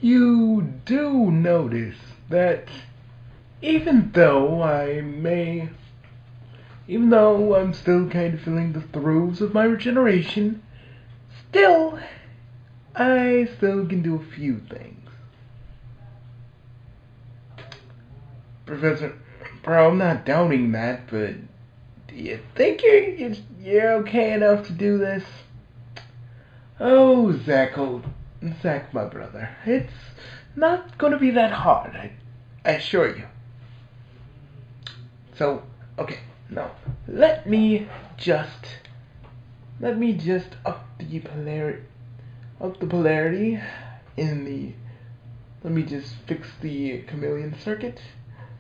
You do notice that even though even though I'm still kind of feeling the throes of my regeneration, still, I still can do a few things. Professor, bro, I'm not doubting that, but do you think you're okay enough to do this? Oh, Zach, my brother, it's not gonna be that hard, I assure you. So, okay, now just let me just up the polarity in the. Let me just fix the chameleon circuit,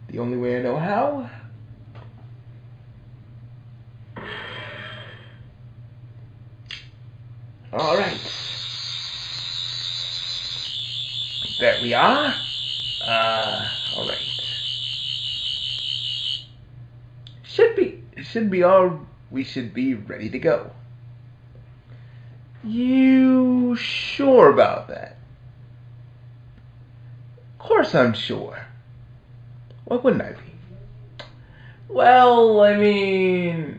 the only way I know how. All right, there we are. All right. Should be all. We should be ready to go. You sure about that? Of course I'm sure. Why wouldn't I be? Well, I mean,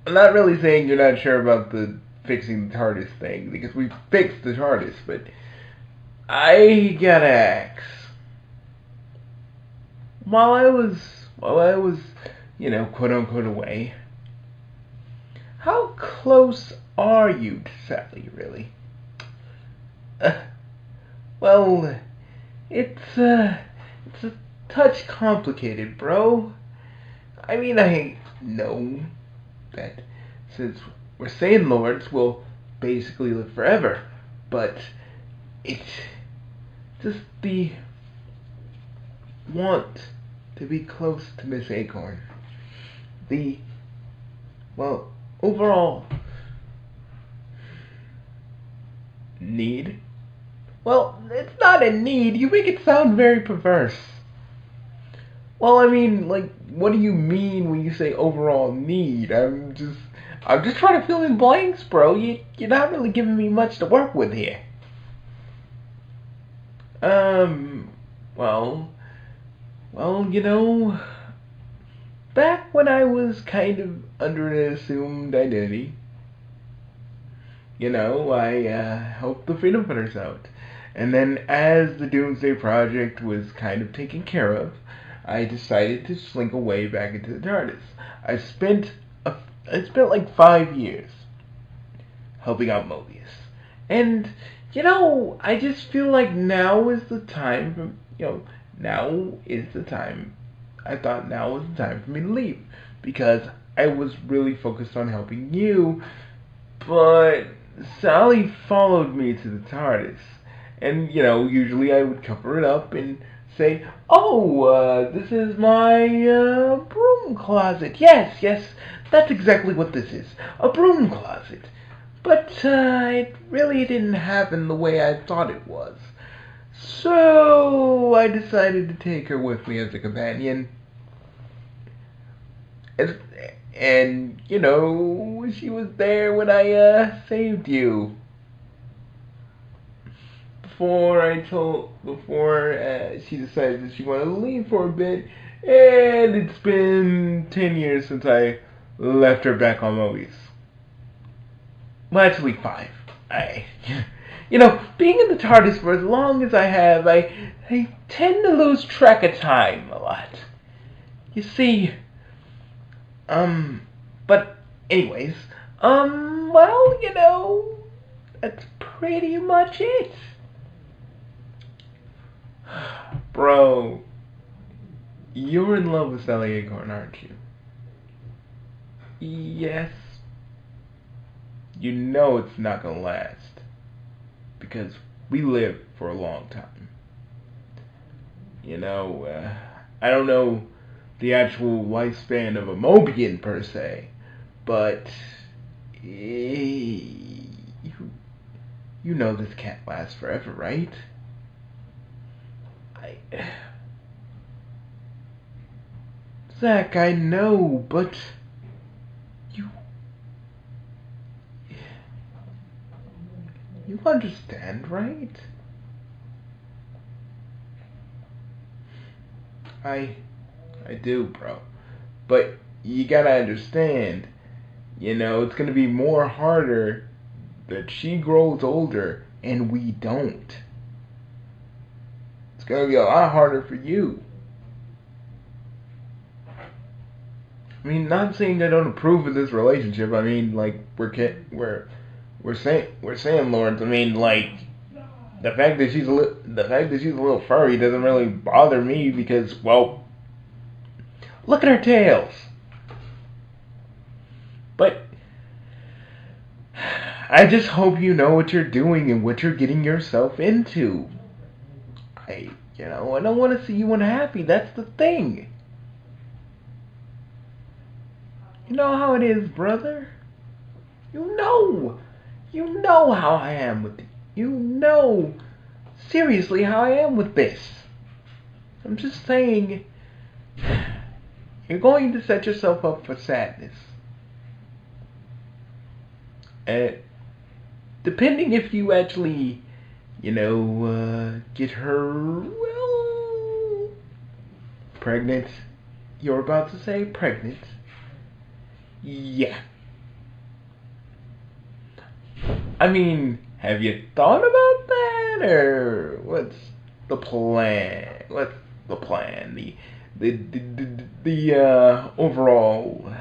I'm not really saying you're not sure about the fixing the TARDIS thing because we fixed the TARDIS, but I gotta ask. While I was, while I was, quote unquote away, how close are you to Sally, really? Uh, well, it's a touch complicated, bro. I mean, I know that since we're Saiyan Lords, we'll basically live forever, but it's just the want to be close to Miss Acorn. The, well, overall need. Well, it's not a need. You make it sound very perverse. Well, I mean, like, what do you mean when you say overall need? I'm just trying to fill in blanks, bro. You're not really giving me much to work with here. Um, well, well, back when I was kind of under an assumed identity, I helped the Freedom Fighters out. And then as the Doomsday Project was kind of taken care of, I decided to slink away back into the TARDIS. I spent I spent like 5 years helping out Mobius. And I just feel like now is the time now is the time I thought now was the time for me to leave because I was really focused on helping you, but Sally followed me to the TARDIS. And, usually I would cover it up and say, oh, this is my broom closet. Yes, yes, that's exactly what this is. A broom closet. But it really didn't happen the way I thought it was. So I decided to take her with me as a companion. And, she was there when I saved you. Before she decided that she wanted to leave for a bit, and it's been 10 years since I left her back on Mobius. Well, actually 5. I, being in the TARDIS for as long as I have, I tend to lose track of time a lot. You see, but anyways, well, that's pretty much it. Bro, you're in love with Sally Acorn, aren't you? Yes. You know it's not gonna last. Because we live for a long time. I don't know the actual lifespan of a Mobian per se, but you know this can't last forever, right? I, Zach, I know, but you You understand, right? I I do, bro. But you gotta understand, it's gonna be more harder that she grows older and we don't. It's gonna be a lot harder for you. I mean, not saying I don't approve of this relationship. I mean, like we're saying, Lawrence. I mean, like the fact that she's a little furry doesn't really bother me because, well, look at her tails. But I just hope you know what you're doing and what you're getting yourself into. I don't want to see you unhappy. That's the thing. You know how it is, brother. You know. You know how I am with it. You know seriously how I am with this. I'm just saying, you're going to set yourself up for sadness. And depending if you actually, get her, well, pregnant. You're about to say pregnant. Yeah. I mean, have you thought about that, or what's the plan? What's the plan? The overall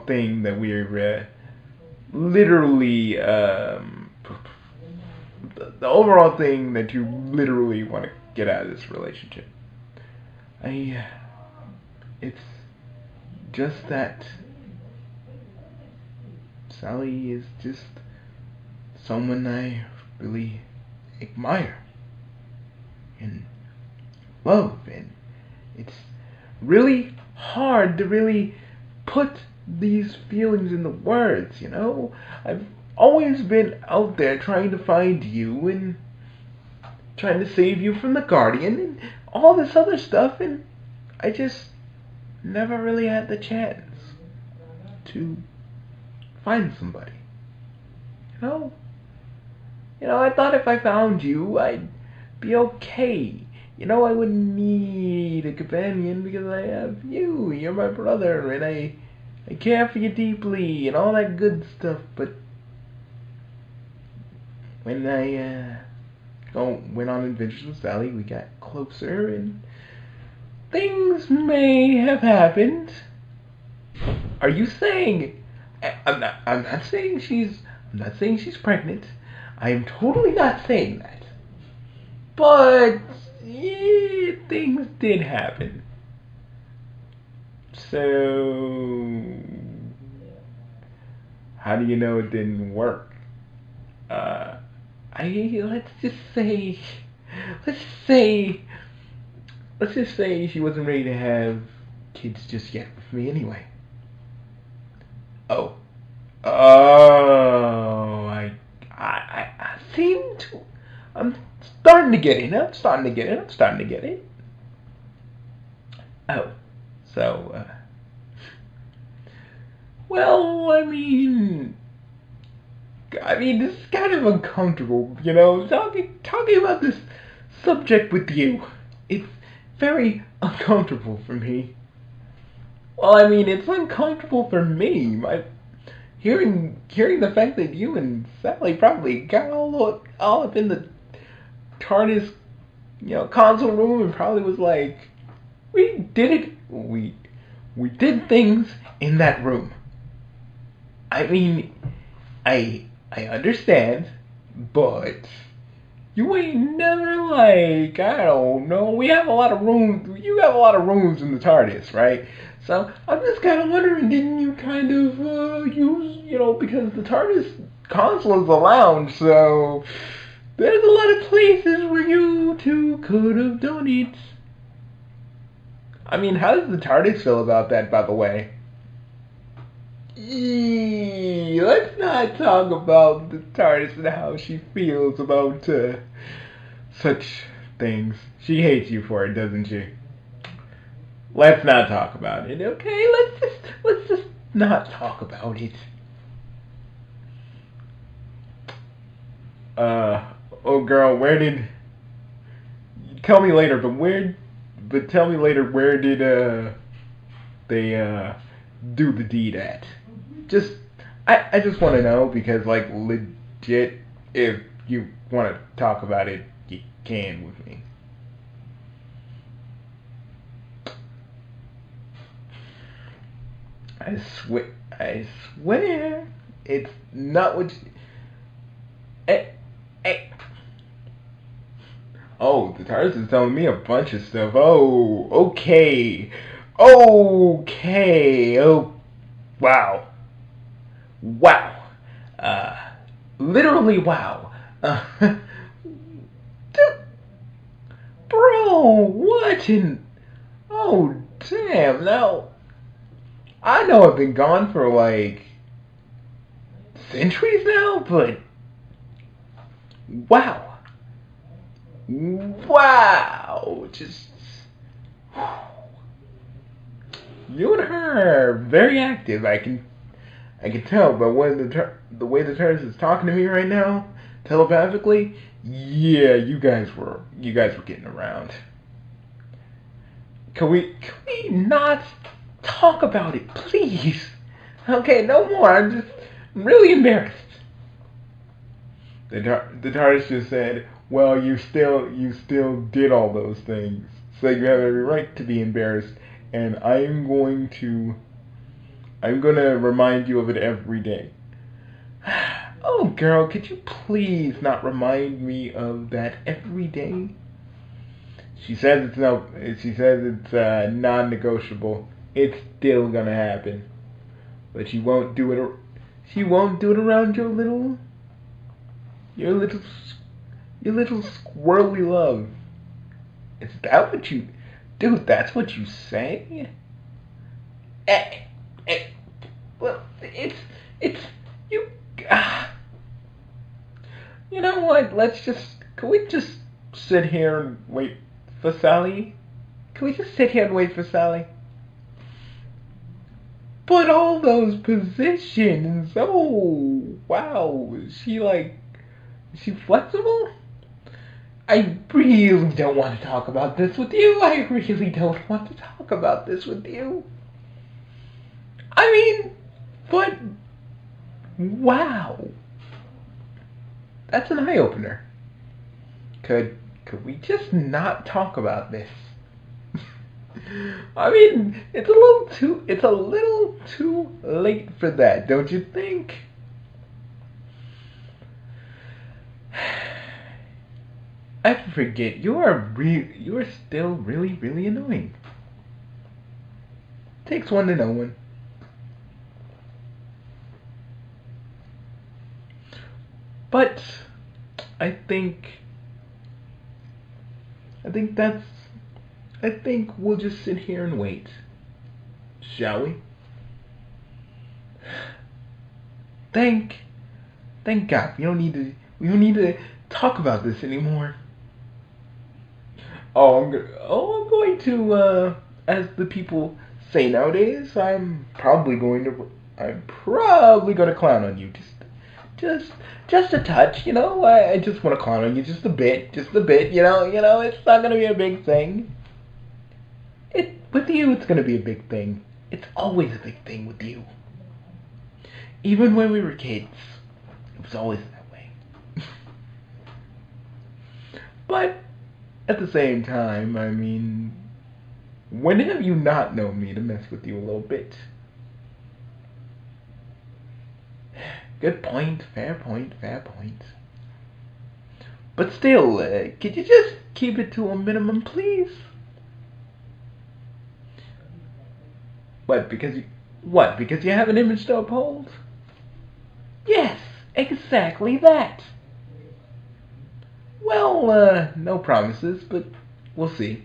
thing that we're literally the overall thing that you literally want to get out of this relationship. It's just that Sally is just someone I really admire and love, and it's really hard to really put these feelings into words, I've always been out there trying to find you and trying to save you from the Guardian and all this other stuff, and I just never really had the chance to find somebody. You know? I thought if I found you, I'd be okay. I wouldn't need a companion because I have you. You're my brother, and I care for you deeply, and all that good stuff. But when I went on adventures with Sally, we got closer, and things may have happened. Are you saying? I'm not saying she's. I'm not saying she's pregnant. I am totally not saying that. But yeah, things did happen. So how do you know it didn't work? I let's just say let's just say she wasn't ready to have kids just yet with me anyway. Oh. Oh, I seem to. I'm starting to get it. I'm starting to get it. I'm starting to get it. Oh, so, well, this is kind of uncomfortable, talking about this subject with you. It's very uncomfortable for me. Well, it's uncomfortable for me. Hearing the fact that you and Sally probably got all up in the TARDIS, console room and probably was like, we did it. We did things in that room. I understand, but you ain't never like, I don't know. We have a lot of rooms. You have a lot of rooms in the TARDIS, right? So I'm just kind of wondering, didn't you kind of use, because the TARDIS console is a lounge, so there's a lot of places where you two could have done it. How does the TARDIS feel about that, by the way? Let's not talk about the TARDIS and how she feels about such things. She hates you for it, doesn't she? Let's not talk about it, okay? Let's just not talk about it. Uh, oh girl, where did? Tell me later, but where? But tell me later, where did they do the deed at? Just, I just want to know because like legit, if you want to talk about it, you can with me. I swear, it's not what. Hey, hey. Oh, the TARDIS is telling me a bunch of stuff. Oh, okay, okay. Oh, wow, wow. Uh, literally wow. Uh, bro, what in? Oh, damn. Now I know I've been gone for like centuries now, but wow. Wow. Just you and her are very active. I can tell by the way the TARDIS is talking to me right now, telepathically. Yeah, you guys were getting around. Can we not talk about it, please? Okay, no more. I'm really embarrassed. The TARDIS just said, "Well, you still did all those things, so you have every right to be embarrassed, and I'm gonna remind you of it every day." Oh, girl, could you please not remind me of that every day? She says it's no. She says it's non-negotiable. It's still gonna happen, but she won't do it. She won't do it around your little, your little squirrely love. Is that what you, dude? That's what you say? Eh, eh, well, it's you. Ah, you know what? Can we just sit here and wait for Sally? Can we just sit here and wait for Sally? But all those positions, oh wow, is she flexible? I really don't want to talk about this with you. I really don't want to talk about this with you. I mean, but wow, that's an eye opener. Could we just not talk about this? I mean, it's a little too late for that, don't you think? I forget you are still really annoying. Takes one to know one. But I think I think that's I think we'll just sit here and wait. Shall we? Thank thank God. We don't need to talk about this anymore. I'm going to as the people say nowadays, I'm probably going to clown on you just just a touch, you know. I just want to clown on you just a bit, you know, it's not going to be a big thing. It with you it's going to be a big thing. It's always a big thing with you. Even when we were kids, it was always that way. But at the same time, I mean, when have you not known me to mess with you a little bit? Good point, fair point. But still, could you just keep it to a minimum, please? What, because because you have an image to uphold? Yes, exactly that. Well, no promises, but we'll see.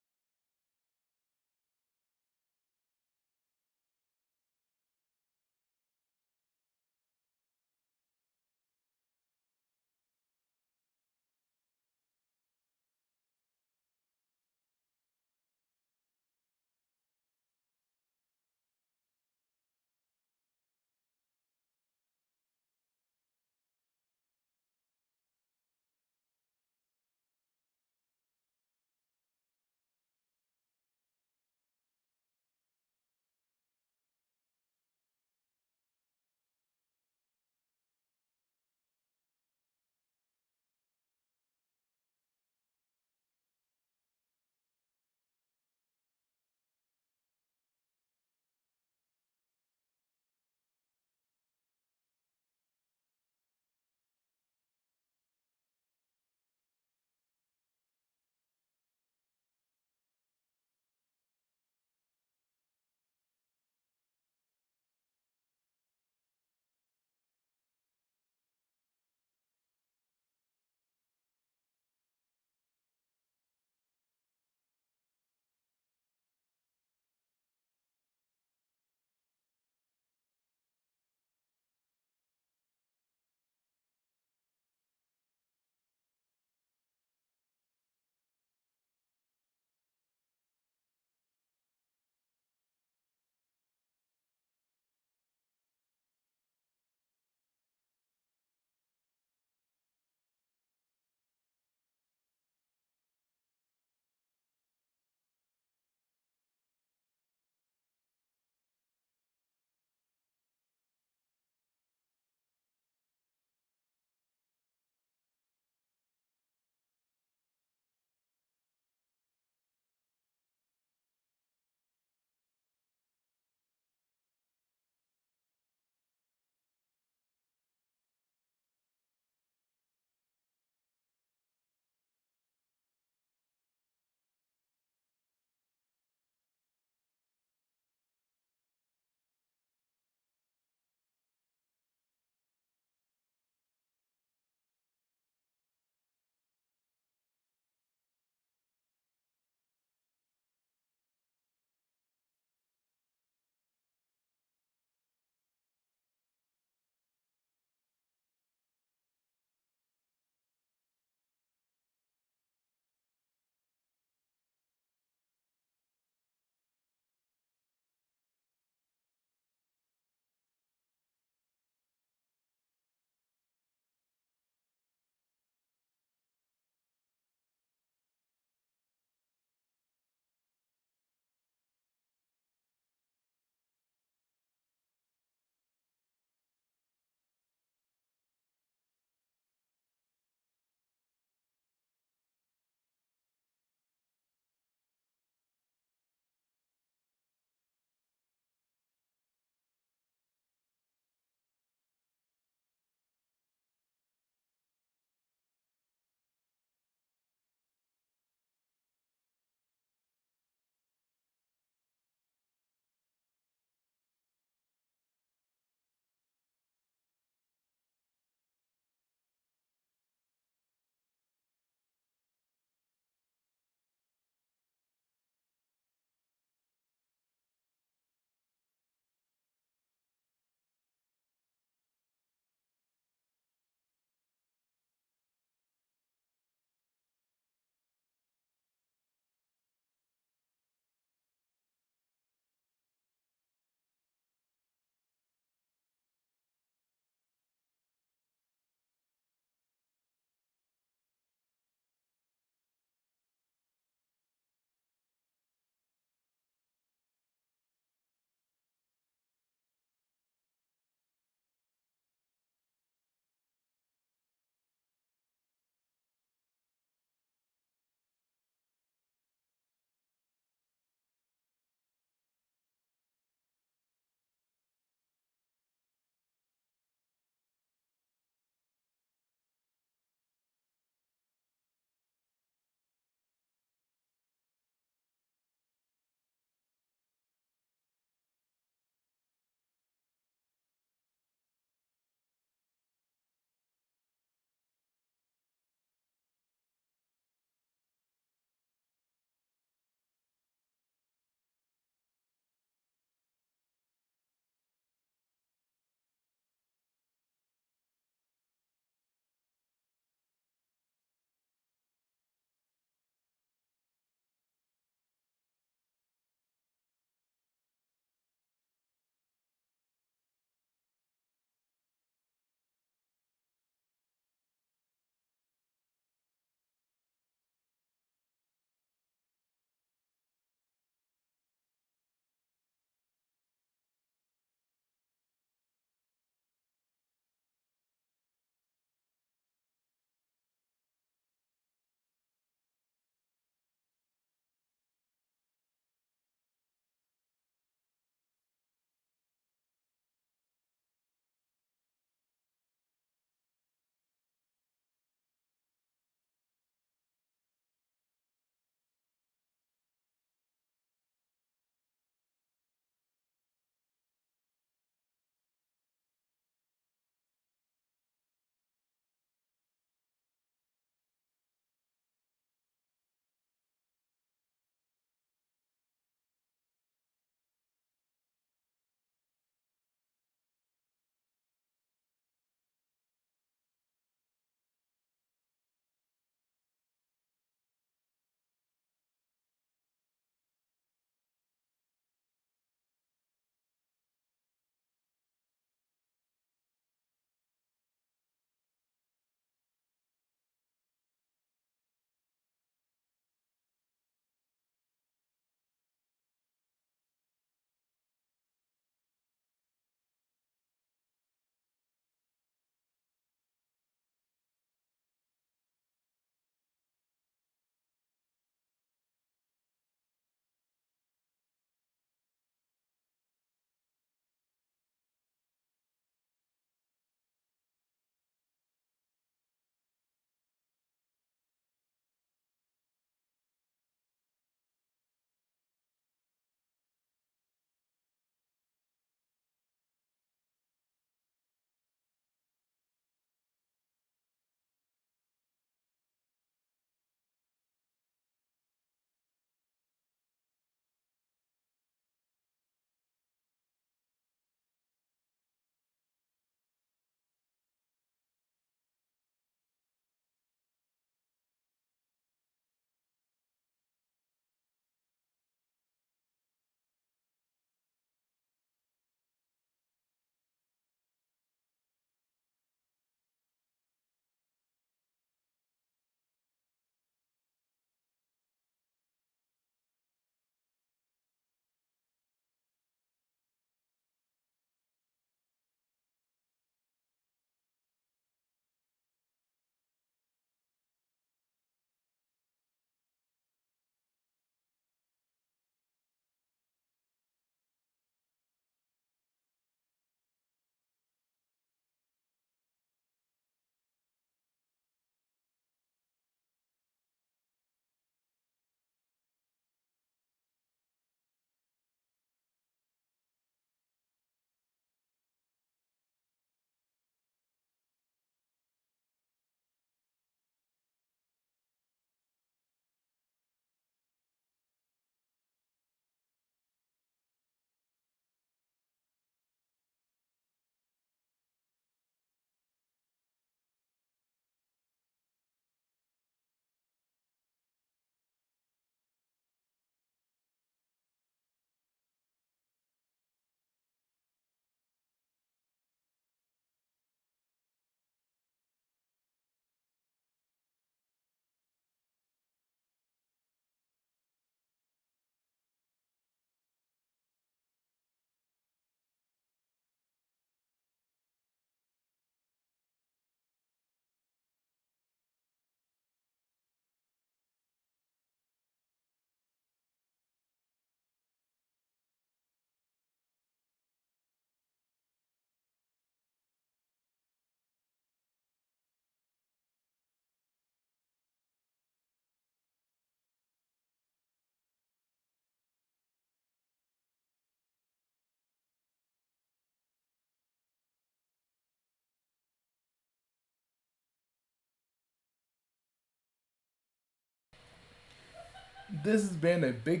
This has been a This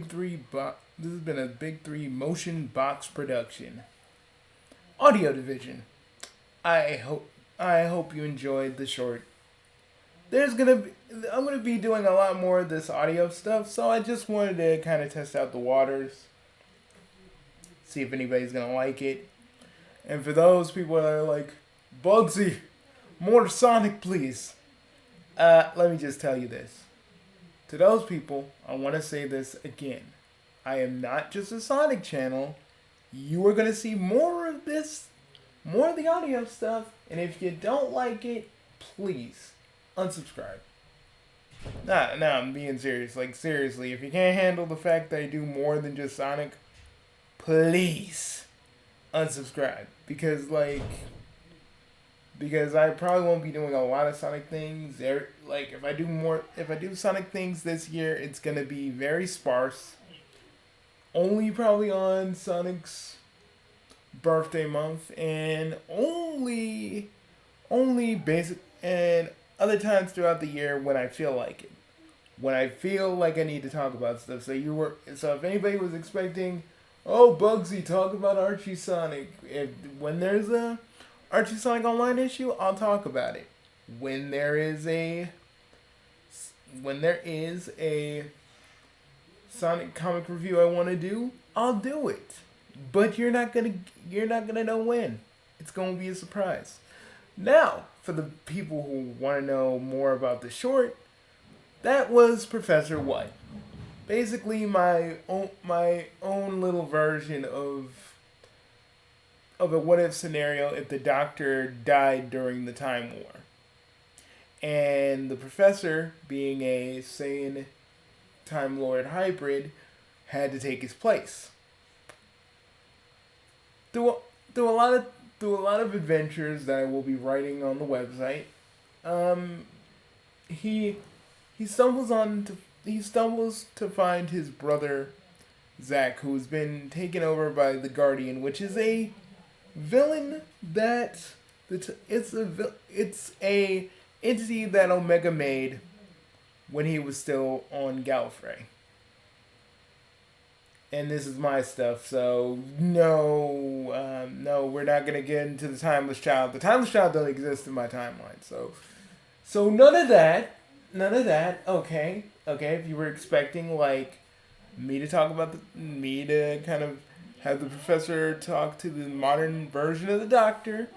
has been a Big Three motion box production, audio division. I hope I hope you enjoyed the short. There's gonna be I'm gonna be doing a lot more of this audio stuff, so I just wanted to kind of test out the waters, see if anybody's gonna like it. And for those people that are like, Bugsy, more Sonic, please. Let me just tell you this. To those people, I want to say this again. I am not just a Sonic channel. You are going to see more of this, more of the audio stuff. And if you don't like it, please unsubscribe. Nah, I'm being serious. Like, seriously, if you can't handle the fact that I do more than just Sonic, please unsubscribe. Because I probably won't be doing a lot of Sonic things. Like if I do Sonic things this year, it's gonna be very sparse. Only probably on Sonic's birthday month, and only basic and other times throughout the year when I feel like it. When I feel like I need to talk about stuff. So if anybody was expecting, oh Bugsy, talk about Archie Sonic. When there's a Archie Sonic Online issue, I'll talk about it. When there is a Sonic comic review I want to do, I'll do it. But you're not gonna know when. It's gonna be a surprise. Now, for the people who want to know more about the short, that was Professor What. Basically, my own little version of a what if scenario if the Doctor died during the Time War. And the Professor, being a sane Time Lord hybrid, had to take his place. Through a lot of adventures that I will be writing on the website, he he stumbles to find his brother Zack, who's been taken over by the Guardian, which is a villain that it's a entity that Omega made when he was still on Gallifrey. And this is my stuff, so no, we're not gonna get into the Timeless Child. The Timeless Child doesn't exist in my timeline, so none of that, Okay, if you were expecting like me to kind of have the professor talk to the modern version of the Doctor.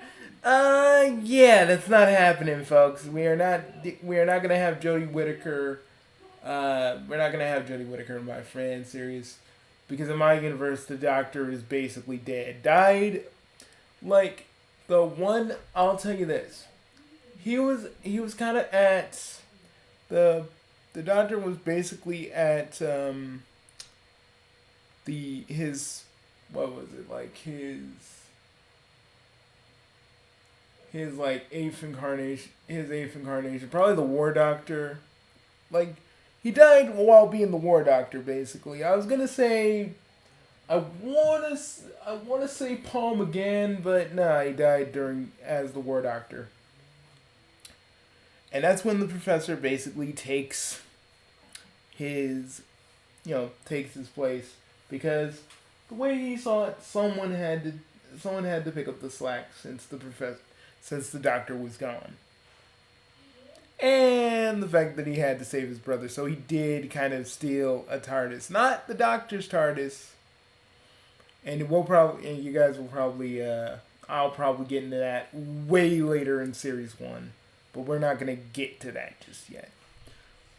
Yeah, that's not happening, folks. We are not gonna have Jodie Whittaker. We're not gonna have Jodie Whittaker in my Fran series, because in my universe, the Doctor is basically dead. Died, like the one. I'll tell you this. He was kind of at the Doctor was basically at his what was it like his like eighth incarnation, probably the War Doctor. Like, he died while being the War Doctor, basically. I was gonna say I wanna say Paul McGann, but nah, he died during as the War Doctor. And that's when the professor basically takes his takes his place, because the way he saw it, someone had to pick up the slack since the Doctor was gone. And the fact that he had to save his brother, so he did kind of steal a TARDIS, not the Doctor's TARDIS. And you guys will probably, I'll probably get into that way later in series 1, but we're not gonna get to that just yet.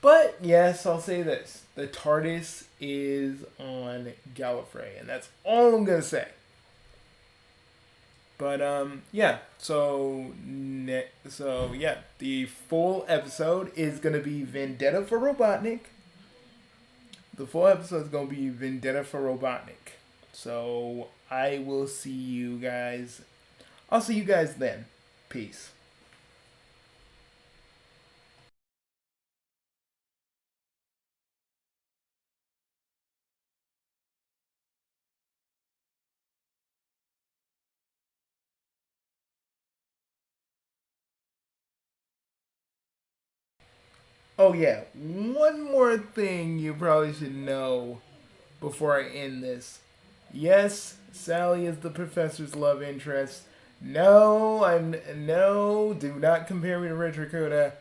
But yes, I'll say this: the TARDIS is on Gallifrey, and that's all I'm gonna say. But yeah. So yeah, the full episode is gonna be Vendetta for Robotnik. The full episode is gonna be Vendetta for Robotnik. So I will see you guys. I'll see you guys then. Peace. Oh yeah, one more thing you probably should know before I end this. Yes, Sally is the professor's love interest. No, do not compare me to Richard Kuda.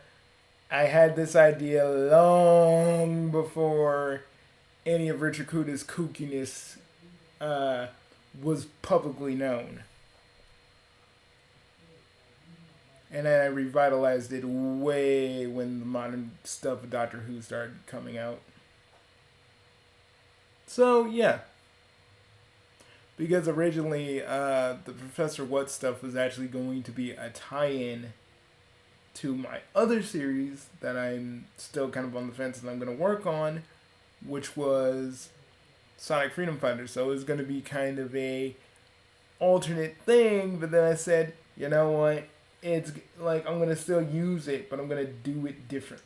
I had this idea long before any of Richard Kuda's kookiness uh, was publicly known. And then I revitalized it way when the modern stuff of Doctor Who started coming out. So, yeah. Because originally, the Professor What stuff was actually going to be a tie in to my other series that I'm still kind of on the fence and I'm going to work on, which was Sonic Freedom Fighter. So it was going to be kind of a alternate thing, but then I said, you know what? It's like I'm going to still use it, but I'm going to do it differently.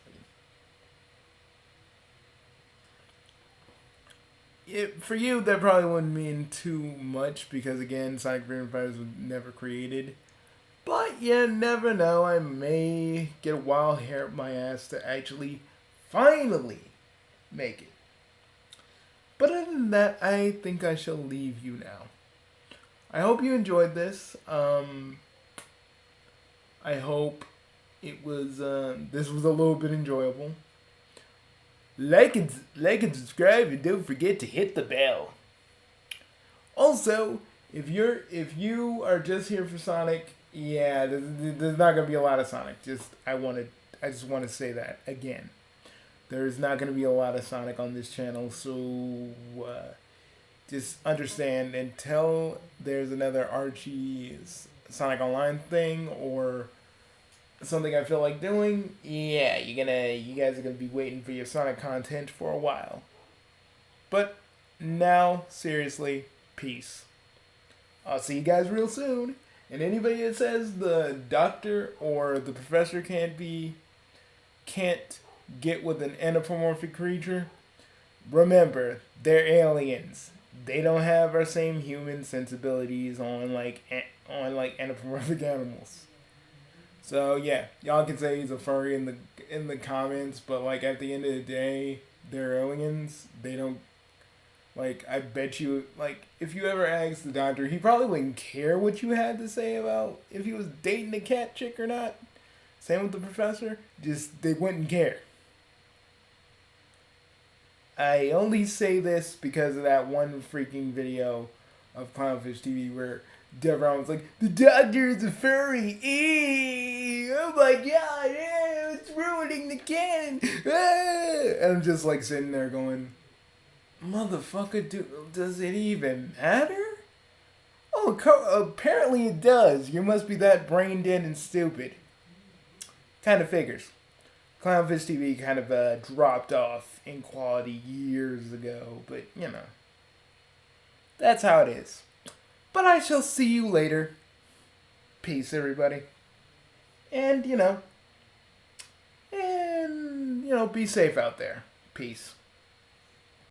For you, that probably wouldn't mean too much because, again, Sonic Freedom Fighters was never created. But you never know. I may get a wild hair up my ass to actually finally make it. But other than that, I think I shall leave you now. I hope you enjoyed this. I hope it was this was a little bit enjoyable. Like and subscribe, and don't forget to hit the bell. Also, if you are just here for Sonic, yeah, there's not gonna be a lot of Sonic. I just want to say that again. There's not gonna be a lot of Sonic on this channel, so just understand until there's another Archie Sonic Online thing or something I feel like doing. Yeah, you guys are gonna be waiting for your Sonic content for a while. But now, seriously, peace. I'll see you guys real soon. And anybody that says the doctor or the professor can't get with an anthropomorphic creature, remember, they're aliens. They don't have our same human sensibilities on like anthropomorphic animals. So yeah, y'all can say he's a furry in the comments, but like at the end of the day, they're aliens. They don't like. I bet you like if you ever asked the doctor, he probably wouldn't care what you had to say about if he was dating a cat chick or not. Same with the professor. Just they wouldn't care. I only say this because of that one freaking video of Clownfish TV where Devron was like, "The doctor is a furry." I'm like, yeah, it's ruining the canon. And I'm just like sitting there going, motherfucker, does it even matter? Oh, apparently it does. You must be that brain dead and stupid. Kind of figures. Clownfish TV kind of dropped off in quality years ago, but you know, that's how it is. But I shall see you later. Peace, everybody. And, be safe out there. Peace.